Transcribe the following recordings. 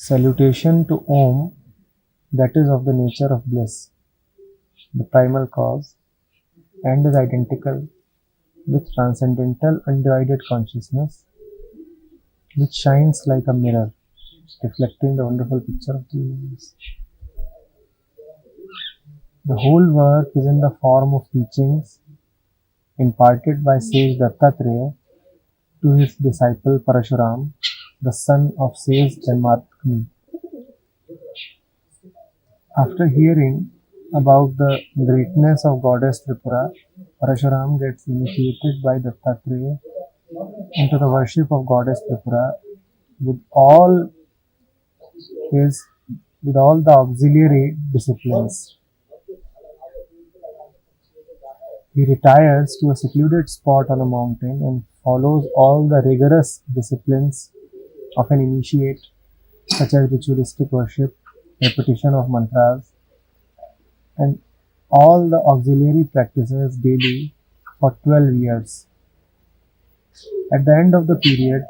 Salutation to Om, that is of the nature of bliss, the primal cause, and is identical with transcendental undivided consciousness, which shines like a mirror, reflecting the wonderful picture of the universe. The whole work is in the form of teachings imparted by sage Dattatreya to his disciple Parsurama, the son of sage Janmarkni. After hearing about the greatness of goddess Tripura, Parsurama gets initiated by Dattatreya into the worship of goddess Tripura with all the auxiliary disciplines. He retires to a secluded spot on a mountain and follows all the rigorous disciplines of an initiate, such as ritualistic worship, repetition of mantras, and all the auxiliary practices daily for 12 years. At the end of the period,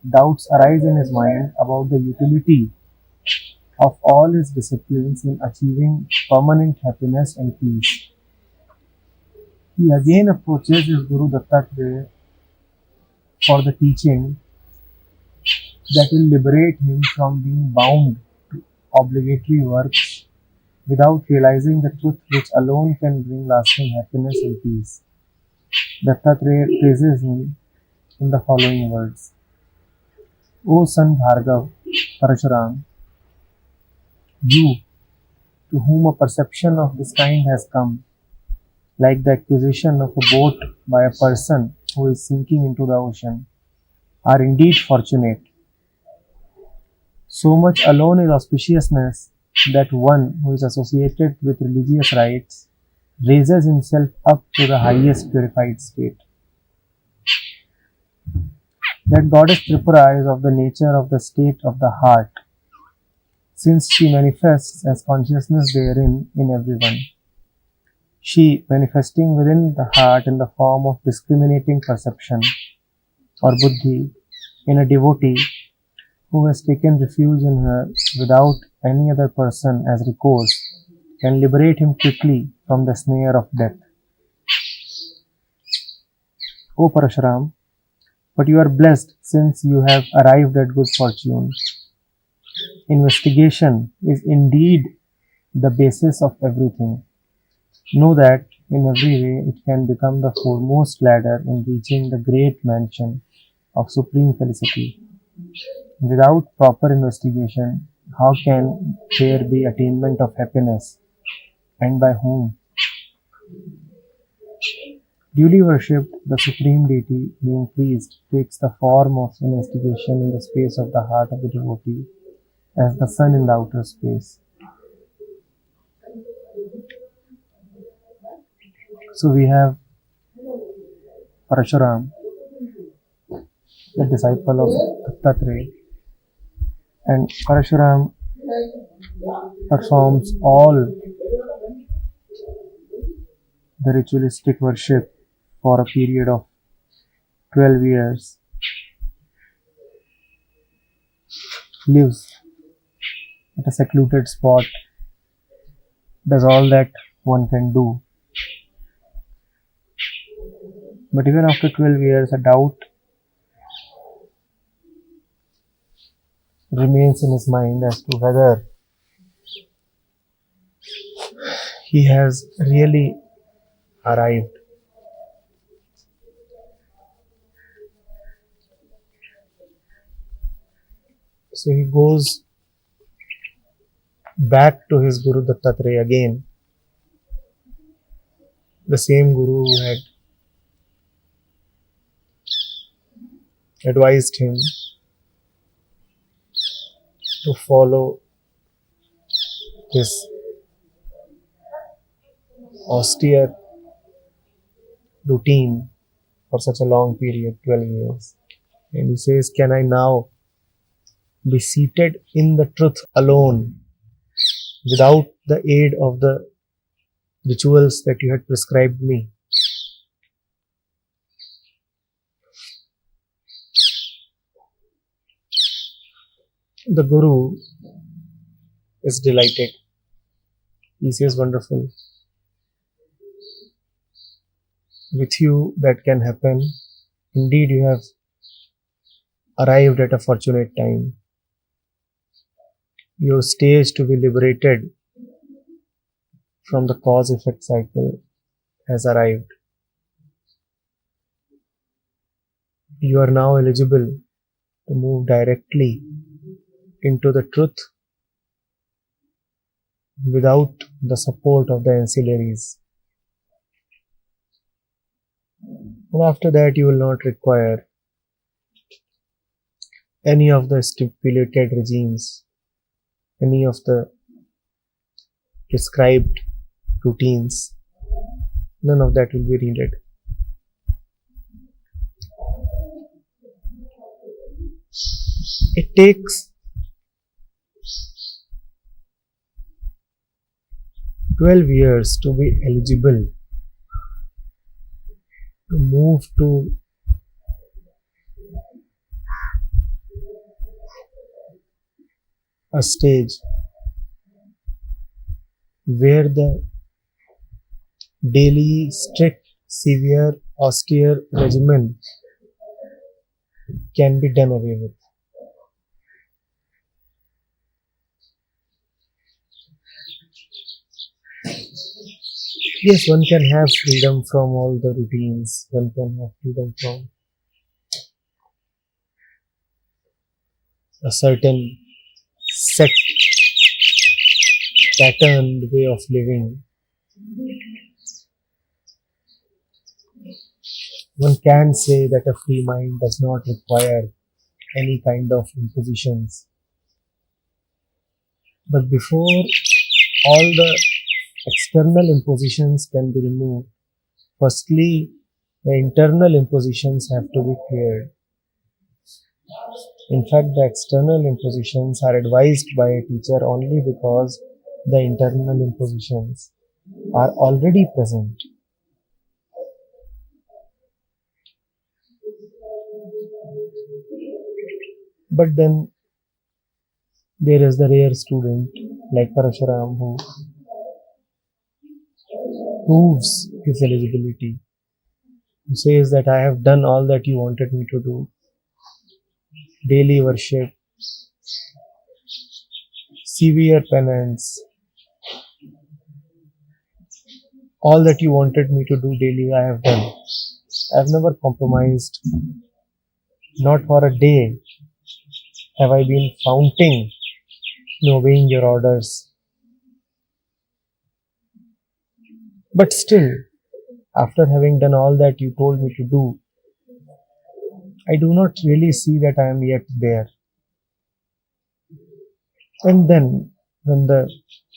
doubts arise in his mind about the utility of all his disciplines in achieving permanent happiness and peace. He again approaches his Guru Dattatreya for the teaching that will liberate him from being bound to obligatory works without realizing the truth which alone can bring lasting happiness and peace. Dattatreya praises him in the following words. O son Bhargav, Parashuram, you to whom a perception of this kind has come, like the acquisition of a boat by a person who is sinking into the ocean, are indeed fortunate. So much alone is auspiciousness that one who is associated with religious rites raises himself up to the highest purified state. That goddess Tripura is of the nature of the state of the heart, since she manifests as consciousness therein in everyone. She, manifesting within the heart in the form of discriminating perception or buddhi in a devotee who has taken refuge in her without any other person as recourse, can liberate him quickly from the snare of death. O Parashuram, but you are blessed since you have arrived at good fortune. Investigation is indeed the basis of everything. Know that in every way it can become the foremost ladder in reaching the great mansion of supreme felicity. Without proper investigation, how can there be attainment of happiness, and by whom? Duly worshipped, the supreme deity, being pleased, takes the form of investigation in the space of the heart of the devotee, as the sun in the outer space. So we have Parashuram, the disciple of Dattatreya, and Parashuram performs all the ritualistic worship for a period of 12 years, lives at a secluded spot, does all that one can do. But even after 12 years, a doubt remains in his mind as to whether he has really arrived. So he goes back to his Guru Dattatreya again, the same Guru who had advised him to follow his austere routine for such a long period, 12 years. And he says, can I now be seated in the truth alone without the aid of the rituals that you had prescribed me? The Guru is delighted. He says, wonderful. With you that can happen. Indeed, you have arrived at a fortunate time. Your stage to be liberated from the cause-effect cycle has arrived. You are now eligible to move directly into the truth without the support of the ancillaries. And after that, you will not require any of the stipulated regimes, any of the prescribed routines. None of that will be needed. It takes 12 years to be eligible to move to a stage where the daily strict, severe, austere regimen can be done away with. Yes, one can have freedom from all the routines, one can have freedom from a certain set patterned way of living. One can say that a free mind does not require any kind of impositions. But before all the external impositions can be removed, firstly, the internal impositions have to be cleared. In fact, the external impositions are advised by a teacher only because the internal impositions are already present. But then there is the rare student like Parsurama who proves his eligibility, who says that I have done all that you wanted me to do. Daily worship, severe penance, all that you wanted me to do daily I have done. I have never compromised. Not for a day have I been flaunting in obeying your orders. But still, after having done all that you told me to do, I do not really see that I am yet there. And then, when the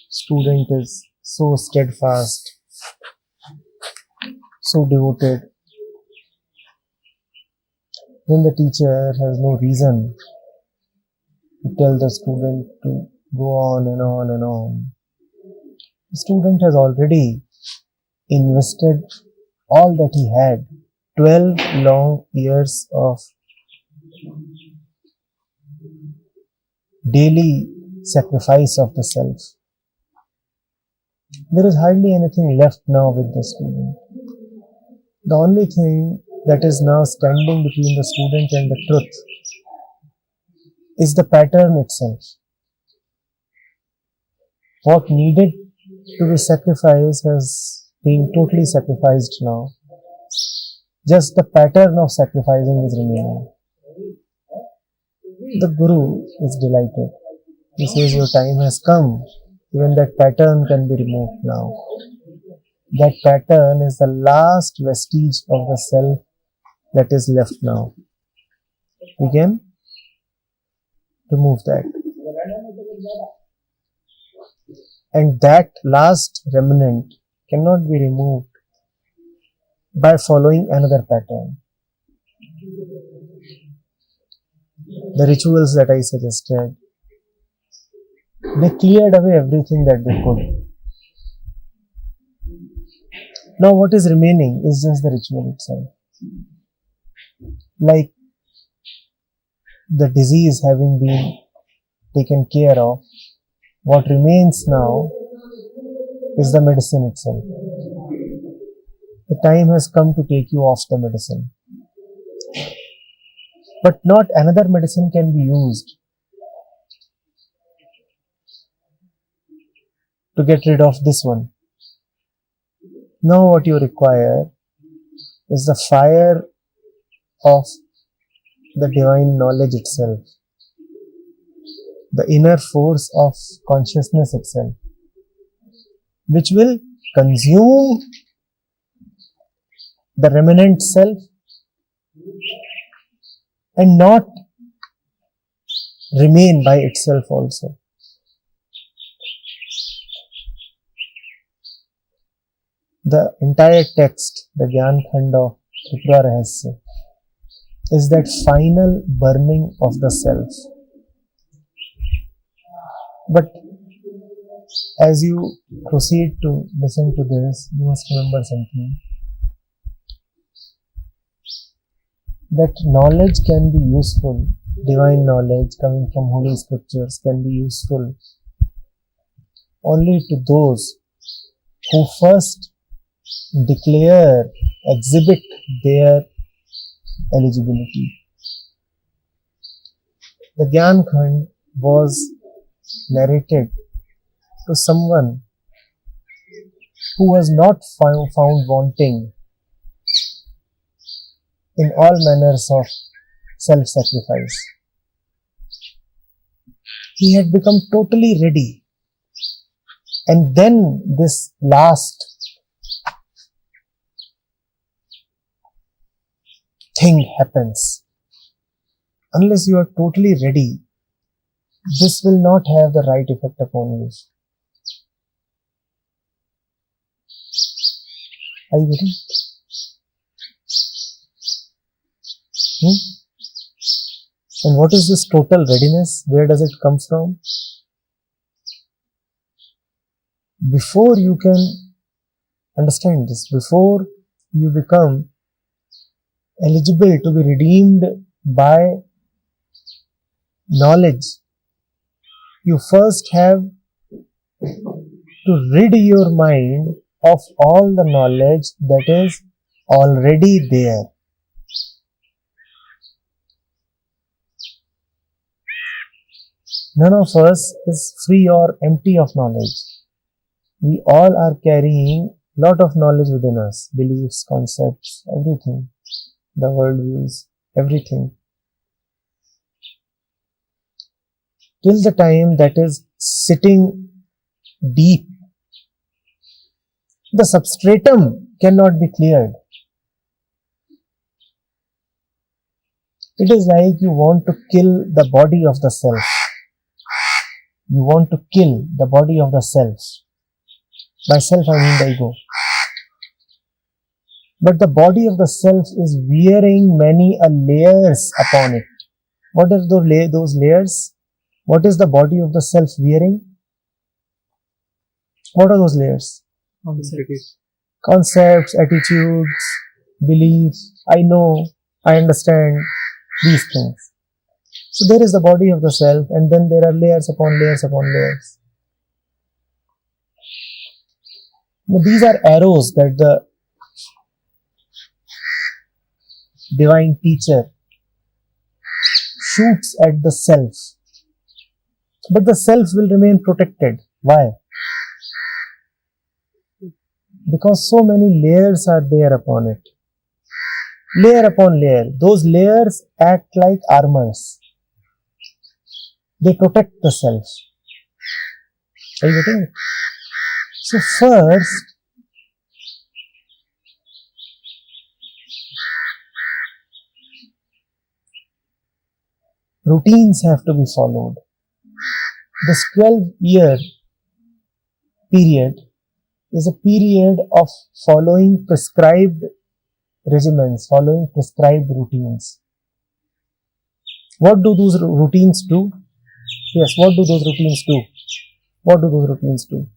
student is so steadfast, so devoted, then the teacher has no reason to tell the student to go on and on and on. The student has already invested all that he had, 12 long years of daily sacrifice of the self. There is hardly anything left now with the student. The only thing that is now standing between the student and the truth is the pattern itself. What needed to be sacrificed has been totally sacrificed now. Just the pattern of sacrificing is remaining. The Guru is delighted. He says your time has come. Even that pattern can be removed now. That pattern is the last vestige of the self that is left now. We can remove that. And that last remnant cannot be removed by following another pattern. The rituals that I suggested, they cleared away everything that they could. Now what is remaining is just the ritual itself. Like the disease having been taken care of. What remains now is the medicine itself. The time has come to take you off the medicine. But not another medicine can be used to get rid of this one. Now what you require is the fire of the divine knowledge itself, the inner force of consciousness itself, which will consume the remnant self and not remain by itself also. The entire text, the Gyan Khand of Tripura Rahasya, is that final burning of the self. But as you proceed to listen to this, you must remember something. That knowledge can be useful, divine knowledge coming from holy scriptures can be useful only to those who first declare, exhibit their eligibility. The Gyan Khand was narrated to someone who was not found wanting in all manners of self-sacrifice. He had become totally ready. And then this last thing happens. Unless you are totally ready, this will not have the right effect upon you. Are you ready? And what is this total readiness? Where does it come from? Before you can understand this, before you become eligible to be redeemed by knowledge, you first have to rid your mind of all the knowledge that is already there. None of us is free or empty of knowledge. We all are carrying lot of knowledge within us, beliefs, concepts, everything, the worldviews, everything. Till the time that is sitting deep, the substratum cannot be cleared. It is like you want to kill the body of the self. You want to kill the body of the self. By self I mean the ego. But the body of the self is wearing many layers upon it. What are those layers? What is the body of the self wearing? What are those layers? Concepts, attitudes, beliefs. I know, I understand these things. So there is the body of the self, and then there are layers upon layers upon layers. Now, these are arrows that the divine teacher shoots at the self. But the self will remain protected. Why? Because so many layers are there upon it. Layer upon layer. Those layers act like armors. They protect the self. Are you getting it? So first, routines have to be followed. This 12-year period is a period of following prescribed regimens, following prescribed routines. What do those routines do? Yes, what do those routines do? What do those routines do?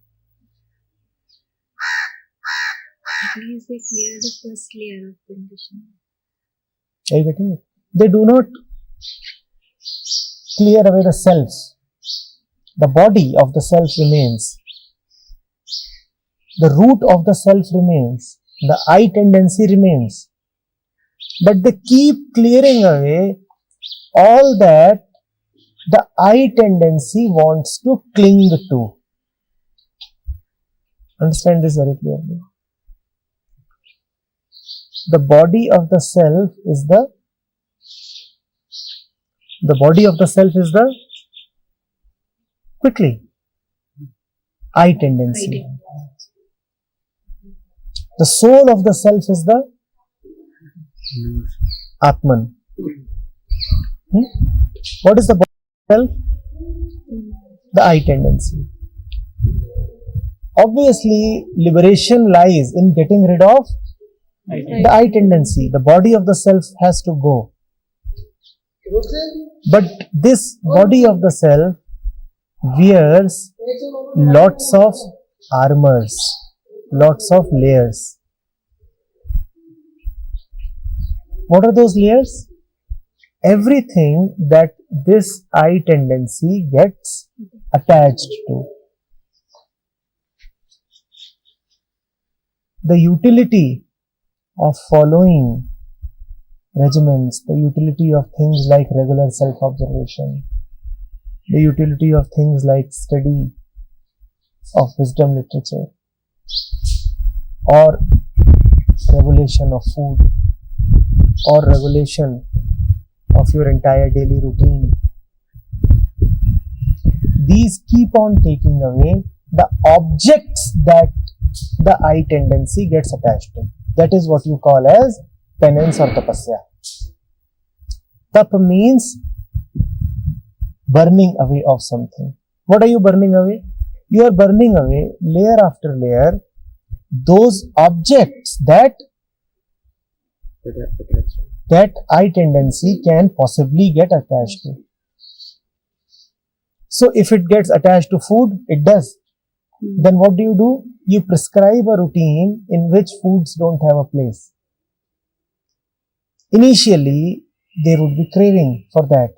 At least they clear the first layer of conditioning. Are you getting it? They do not clear away the self. The body of the self remains. The root of the self remains. The I tendency remains. But they keep clearing away all that the I tendency wants to cling to. Understand this very clearly. The body of the self is the quickly I tendency. The soul of the self is the Atman. What is the body of the self? The I tendency. Obviously, liberation lies in getting rid of the I tendency. The body of the self has to go. But this body of the self wears lots of armors, lots of layers. What are those layers? Everything that this I tendency gets attached to. The utility of following regimens, the utility of things like regular self-observation, the utility of things like study of wisdom literature, or regulation of food, or regulation of your entire daily routine. These keep on taking away the objects that the I tendency gets attached to. That is what you call as penance or tapasya. Tap means burning away of something. What are you burning away? You are burning away layer after layer those objects that I tendency can possibly get attached to. So if it gets attached to food, it does. Then what do? You prescribe a routine in which foods don't have a place. Initially, there would be craving for that.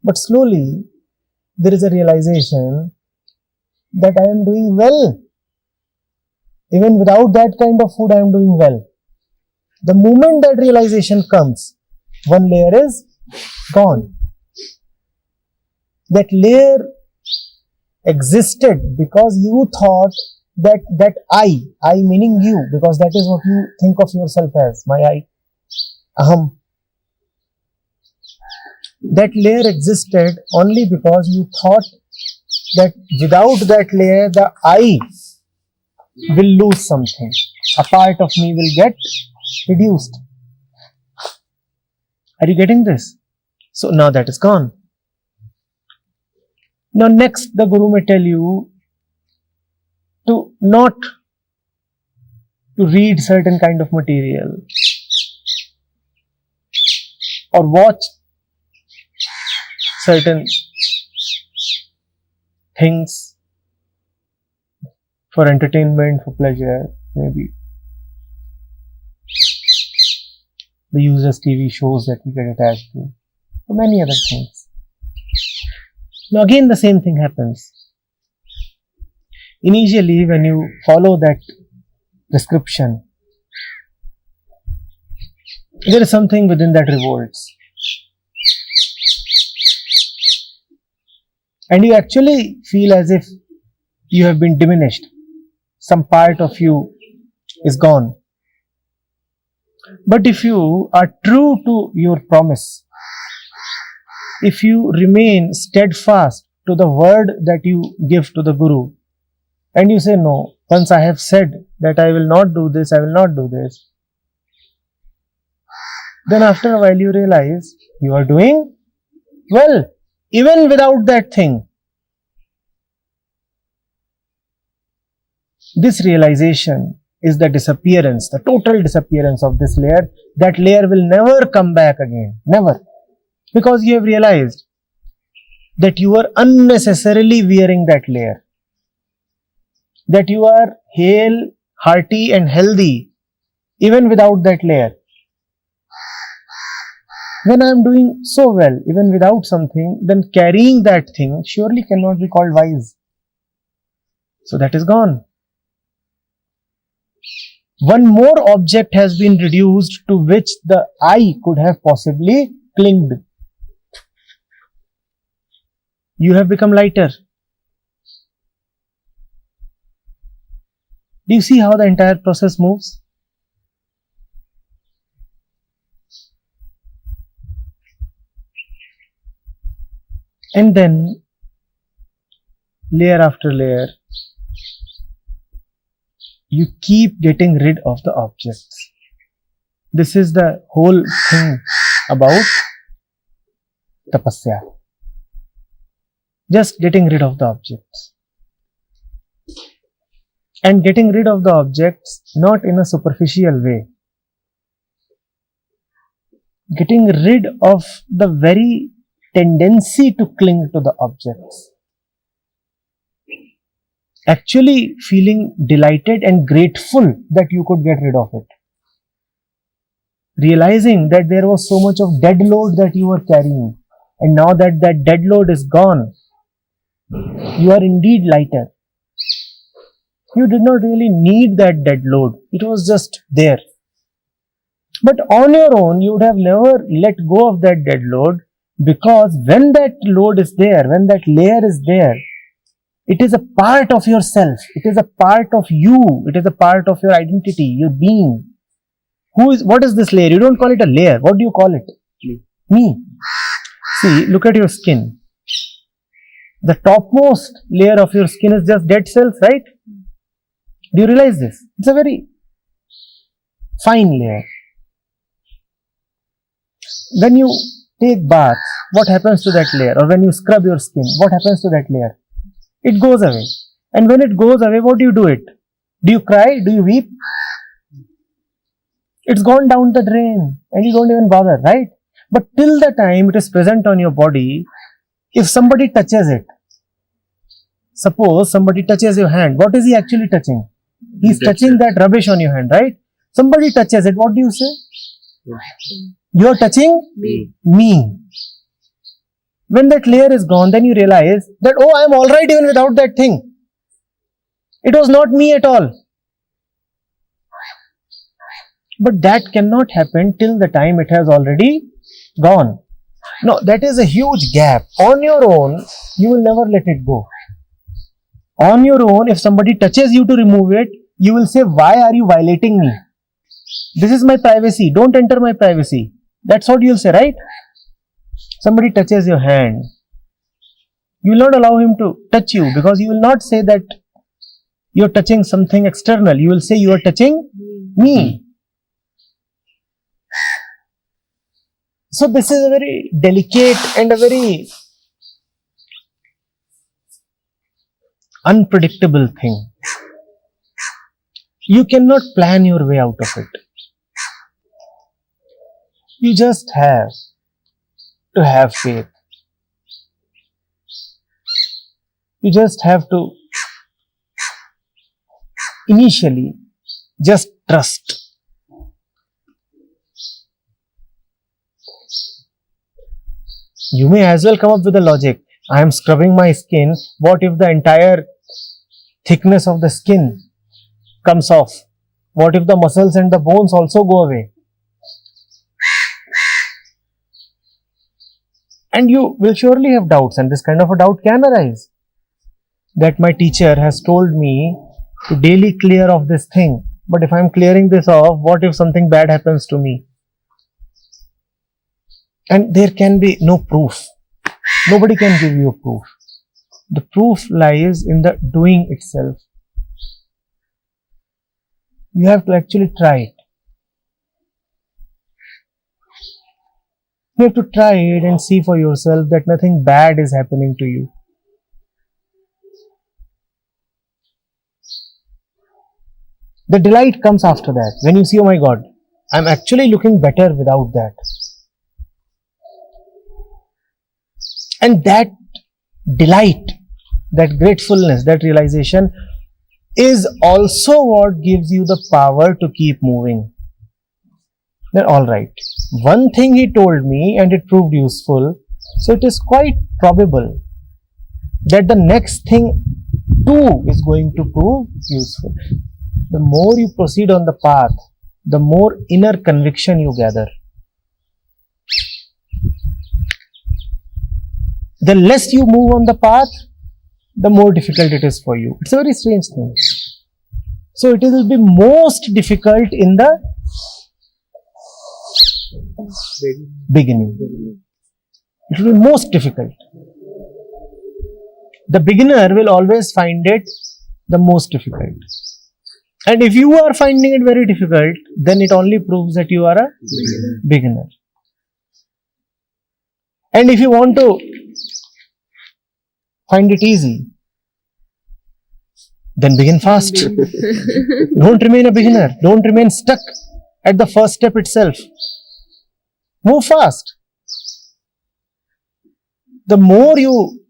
But slowly, there is a realization that I am doing well. Even without that kind of food, I am doing well. The moment that realization comes, one layer is gone. That layer existed because you thought that I meaning you, because that is what you think of yourself as, my I, aham. That layer existed only because you thought that without that layer, the I will lose something. A part of me will get reduced. Are you getting this? So now that is gone. Now next, the Guru may tell you to not to read certain kind of material or watch certain things for entertainment, for pleasure, maybe the useless TV shows that we get attached to, or many other things. Now again the same thing happens. Initially, when you follow that prescription, there is something within that revolts. And you actually feel as if you have been diminished. Some part of you is gone. But if you are true to your promise, if you remain steadfast to the word that you give to the Guru, and you say, no, once I have said that I will not do this, I will not do this, then after a while you realize you are doing well, even without that thing. This realization is the disappearance, the total disappearance of this layer. That layer will never come back again, never. Because you have realized that you are unnecessarily wearing that layer. That you are hale, hearty and healthy even without that layer. When I am doing so well, even without something, then carrying that thing surely cannot be called wise. So that is gone. One more object has been reduced to which the I could have possibly clinged. You have become lighter. Do you see how the entire process moves? And then, layer after layer, you keep getting rid of the objects. This is the whole thing about tapasya. Just getting rid of the objects. And getting rid of the objects not in a superficial way. Getting rid of the very tendency to cling to the objects. Actually feeling delighted and grateful that you could get rid of it. Realizing that there was so much of dead load that you were carrying, and now that that dead load is gone, you are indeed lighter. You did not really need that dead load. It was just there. But on your own, you would have never let go of that dead load, because when that load is there, when that layer is there, it is a part of yourself. It is a part of you. It is a part of your identity, your being. What is this layer? You don't call it a layer. What do you call it? Me. See, look at your skin. The topmost layer of your skin is just dead cells, right? Do you realize this? It's a very fine layer. When you take bath, what happens to that layer? Or when you scrub your skin, what happens to that layer? It goes away. And when it goes away, what do you do it? Do you cry? Do you weep? It's gone down the drain and you don't even bother, right? But till the time it is present on your body, if somebody touches it, suppose somebody touches your hand, what is he actually touching? He's touching that rubbish on your hand, right? Somebody touches it, what do you say? You are touching me. When that layer is gone, then you realize that, oh, I am alright even without that thing. It was not me at all. But that cannot happen till the time it has already gone. No, that is a huge gap. On your own, you will never let it go. On your own, if somebody touches you to remove it, you will say, why are you violating me? This is my privacy. Don't enter my privacy. That's what you will say, right? Somebody touches your hand. You will not allow him to touch you, because you will not say that you are touching something external. You will say you are touching me. So this is a very delicate and a very unpredictable thing. You cannot plan your way out of it. You just have to have faith. You just have to initially just trust. You may as well come up with a logic. I am scrubbing my skin. What if the entire thickness of the skin comes off? What if the muscles and the bones also go away? And you will surely have doubts, and this kind of a doubt can arise. That my teacher has told me to daily clear off this thing. But if I am clearing this off, what if something bad happens to me? And there can be no proof. Nobody can give you a proof. The proof lies in the doing itself. You have to actually try it. You have to try it and see for yourself that nothing bad is happening to you. The delight comes after that. When you see, oh my God, I am actually looking better without that. And that delight, that gratefulness, that realization is also what gives you the power to keep moving. Then all right, one thing he told me and it proved useful, so it is quite probable that the next thing too is going to prove useful. The more you proceed on the path, the more inner conviction you gather. The less you move on the path, the more difficult it is for you. It's a very strange thing. So it will be most difficult in the beginning. It will be most difficult. The beginner will always find it the most difficult. And if you are finding it very difficult, then it only proves that you are a beginner. And if you want to find it easy, then begin fast. Don't remain a beginner. Don't remain stuck at the first step itself. Move fast. The more you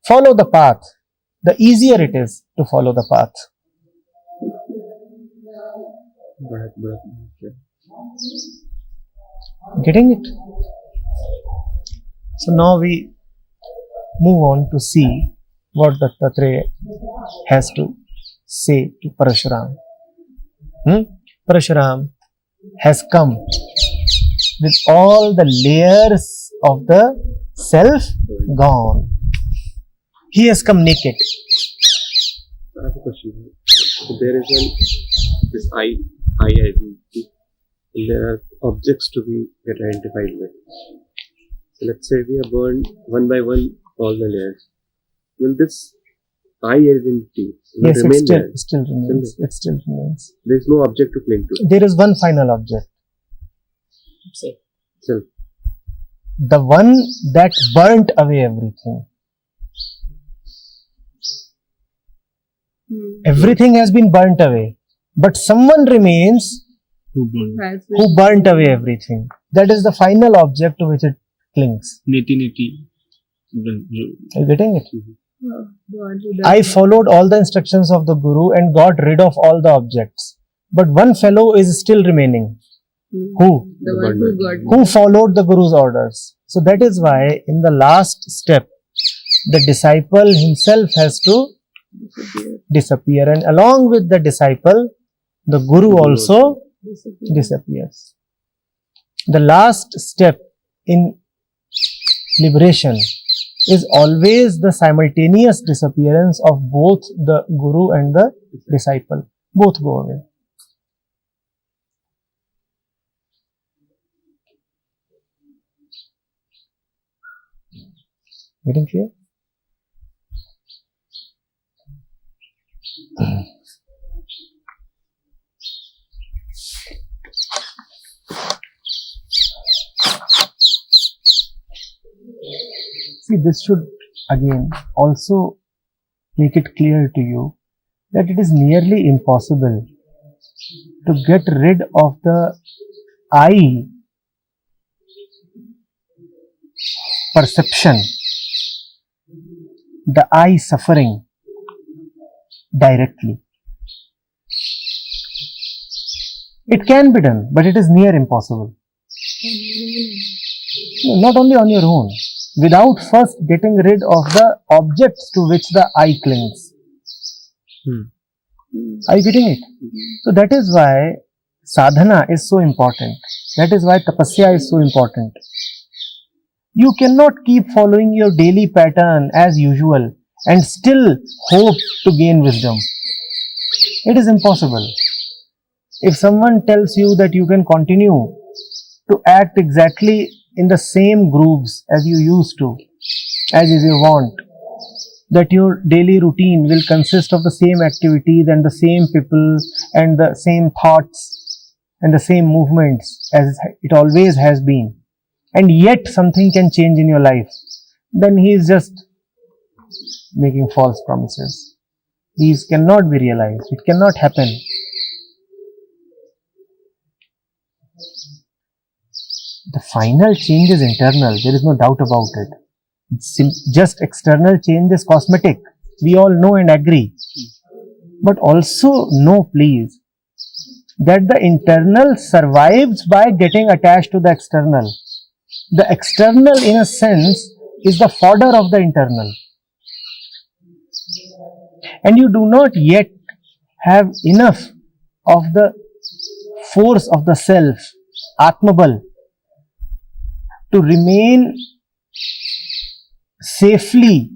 follow the path, the easier it is to follow the path. Getting it? So now we move on to see what Dattatreya has to say to Parsurama. Parsurama has come with all the layers of the self gone. He has come naked. I have a question. So there is this I identity, and there are objects to be get identified with. So let's say we have burned one by one all the layers. Will this I identity Yes, remain there? it still remains. It still remains. There is no object to cling to. There is one final object. Self. The one that burnt away everything. Everything has been burnt away, but someone remains Who burned? who burnt away everything. That is the final object to which it clings. Niti. Are you getting it? God, I followed all the instructions of the Guru and got rid of all the objects. But one fellow is still remaining. Who? the one who got Who followed the Guru's orders. So that is why in the last step, the disciple himself has to disappear, and along with the disciple, the Guru also disappears. The last step in liberation is always the simultaneous disappearance of both the Guru and the disciple. Both go away. Getting clear? See, this should again also make it clear to you that it is nearly impossible to get rid of the I perception, the I suffering directly. It can be done, but it is near impossible. No, not only on your own, without first getting rid of the objects to which the I clings. Are you getting it? So that is why sadhana is so important. That is why tapasya is so important. You cannot keep following your daily pattern as usual and still hope to gain wisdom. It is impossible. If someone tells you that you can continue to act exactly in the same grooves as you used to, as is your want, that your daily routine will consist of the same activities and the same people and the same thoughts and the same movements as it always has been, and yet something can change in your life, then he is just making false promises. These cannot be realized. It cannot happen. The final change is internal. There is no doubt about it. Just external change is cosmetic. We all know and agree. But also know, please, that the internal survives by getting attached to the external. The external, in a sense, is the fodder of the internal. And you do not yet have enough of the force of the self, Atmabal, to remain safely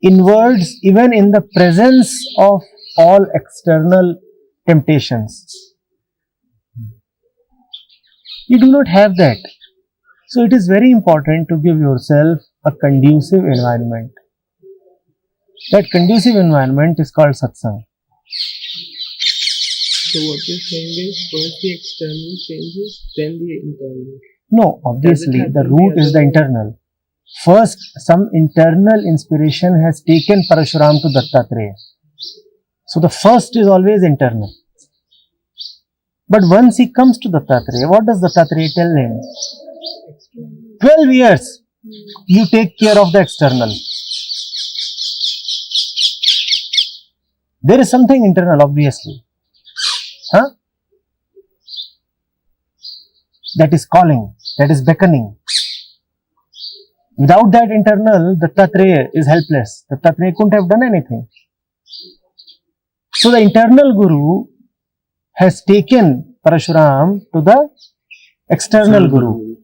inwards even in the presence of all external temptations. You do not have that. So it is very important to give yourself a conducive environment. That conducive environment is called satsang. So what you're saying is first the external changes, then the internal. No, obviously the root is the internal. First, some internal inspiration has taken Parsurama to Dattatreya. So the first is always internal. But once he comes to Dattatreya, what does Dattatreya tell him? 12 years, you take care of the external. There is something internal, obviously. That is calling, that is beckoning. Without that internal, Dattatreya is helpless. Dattatreya couldn't have done anything. So the internal Guru has taken Parsurama to the external Guru.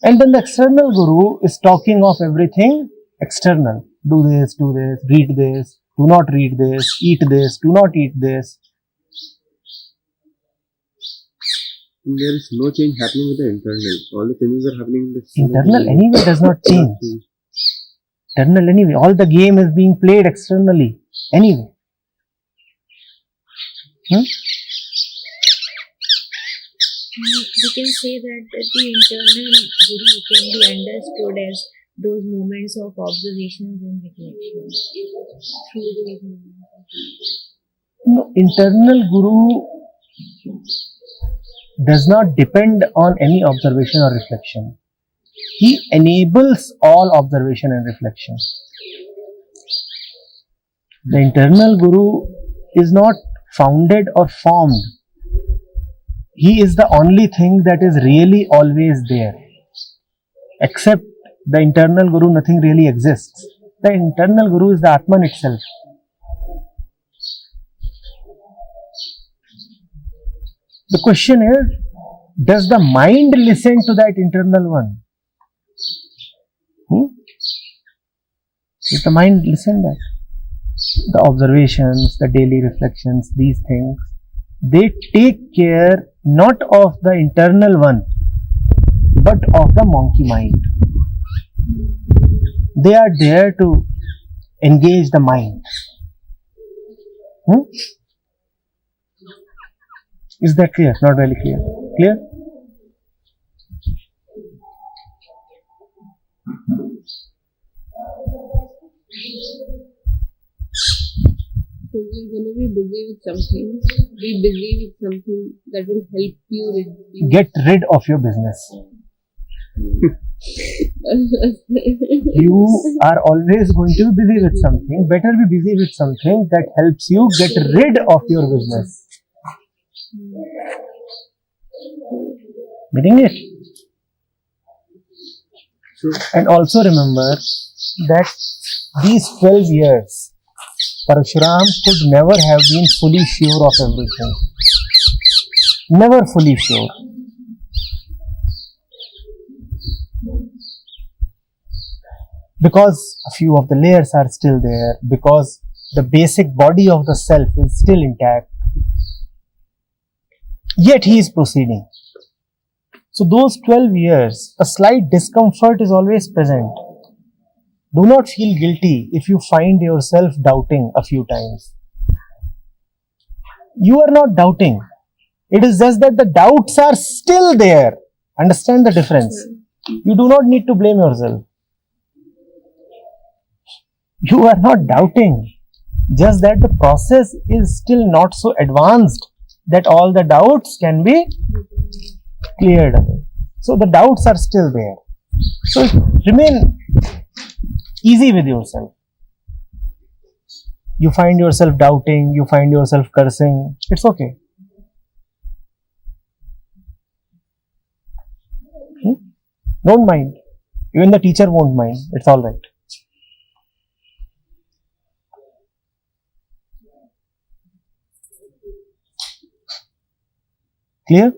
And then the external Guru is talking of everything external. Do this, read this, do not read this, eat this, do not eat this. And there is no change happening with the internal. All the changes are happening in the Internal anyway does not change. Internal anyway. All the game is being played externally. Anyway. We can say that the internal Guru can be understood as those moments of observations and reflections. Through those moments. No, internal Guru does not depend on any observation or reflection. He enables all observation and reflection. The internal Guru is not founded or formed. He is the only thing that is really always there. Except the internal Guru, nothing really exists. The internal Guru is the Atman itself. The question is, does the mind listen to that internal one? Does the mind listen that? The observations, the daily reflections, these things, they take care not of the internal one, but of the monkey mind. They are there to engage the mind. Is that clear? Not very clear. Clear? So you're going to be busy with something. Be busy with something that will help you Get rid of your business. You are always going to be busy with something. Better be busy with something that helps you get rid of your business. Getting it? And also remember that these 12 years, Parsurama could never have been fully sure of everything. Never fully sure. Because a few of the layers are still there, because the basic body of the self is still intact. Yet he is proceeding. So those 12 years, a slight discomfort is always present. Do not feel guilty if you find yourself doubting a few times. You are not doubting. It is just that the doubts are still there. Understand the difference. You do not need to blame yourself. You are not doubting. Just that the process is still not so advanced that all the doubts can be cleared away. So the doubts are still there. So remain easy with yourself. You find yourself doubting, you find yourself cursing, it's okay. Don't mind. Even the teacher won't mind. It's alright. Clear?